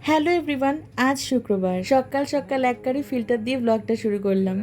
Hello everyone, আজ শুক্রবার সকাল সকাল এক কারি ফিল্টার দিয়ে ব্লগটা শুরু করলাম।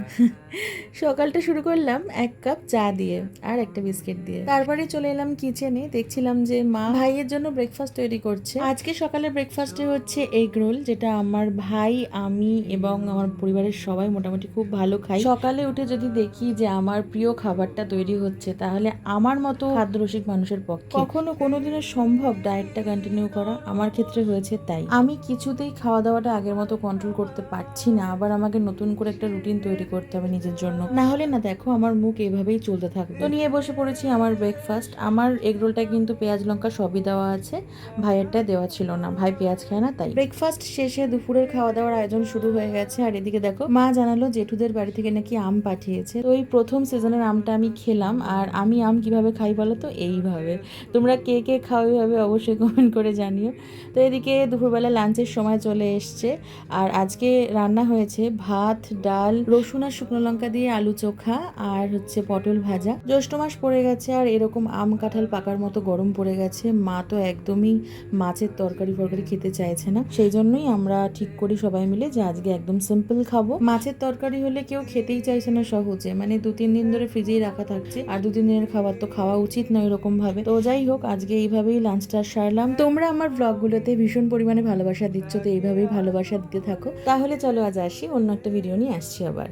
সকালটা শুরু করলাম এক কাপ চা দিয়ে আর একটা বিস্কিট দিয়ে। তারপরে চলে এলাম কিচেনে, দেখছিলাম যে মা ভাইয়ের জন্য ব্রেকফাস্ট তৈরি করছে। আজকে সকালে ব্রেকফাস্টে হচ্ছে এগ রোল, যেটা আমার ভাই, আমি এবং আমার পরিবারের সবাই মোটামুটি খুব ভালো খাই। সকালে উঠে যদি দেখি যে আমার প্রিয় খাবারটা তৈরি হচ্ছে, তাহলে আমার মতো খাদ্যরসিক মানুষের পক্ষে কখনো কোনোদিনও সম্ভব ডায়েটটা কন্টিনিউ করা? আমার ক্ষেত্রে হয়েছে তাই। আমি কিছুতেই খাওয়া দাওয়াটা আগের মতো কন্ট্রোল করতে পারছি না। আবার আমাকে নতুন করে একটা রুটিন তৈরি করতে হবে নিজের জন্য, না হলে না দেখো আমার মুখ এভাবেই চলতে থাকবে। তো নিয়ে বসে পড়েছি আমার ব্রেকফাস্ট। আমার এগরোলটা কিন্তু পেঁয়াজ লঙ্কা সবই দেওয়া আছে, ভাইয়েরটা দেওয়া ছিল না, ভাই পেঁয়াজ খায় না তাই। ব্রেকফাস্ট শেষে দুপুরের খাওয়া দাওয়ার আয়োজন শুরু হয়ে গেছে। আর এদিকে দেখো মা জানালো জেঠুদের বাড়ি থেকে নাকি আম পাঠিয়েছে। তো এই প্রথম সিজনের আমটা আমি খেলাম। আর আমি আম কিভাবে খাই বলো তো? এইভাবে। তোমরা কে কে খাও এইভাবে অবশ্যই কমেন্ট করে জানিও। তো এদিকে দুপুরবেলা লাঞ্চের সময় চলে এসছে। আর আজকে রান্না হয়েছে ভাত, ডাল, রসুন আর শুকনো লঙ্কা দিয়ে আলু চোখা, আর হচ্ছে পটল ভাজা। জ্যৈষ্ঠ মাস পড়ে গেছে আর এরকম আম কাঁঠাল পাকার মতো গরম পড়ে গেছে। মা তো একদমই মাছের তরকারি ফরকারি খেতে চাইছে না, সেই জন্যই আমরা ঠিক করি সবাই মিলে যে আজকে একদম সিম্পল খাবো। মাছের তরকারি হলে কেউ খেতেই চাইছে না সহজে, মানে 2-3 দিন ধরে ফ্রিজেই রাখা থাকছে, আর 2-3 দিনের খাবার তো খাওয়া উচিত নয় এরকম ভাবে। তো যাই হোক, আজকে এইভাবেই লাঞ্চটা সারলাম। তোমরা আমার ব্লগগুলোতে ভীষণ পরিমাণে ভালোবাসা দিচ্ছ, তো এইভাবেই ভালোবাসা দিতে থাকো। তাহলে চলো আজ আসি, অন্য একটা ভিডিও নিয়ে আসছি আবার।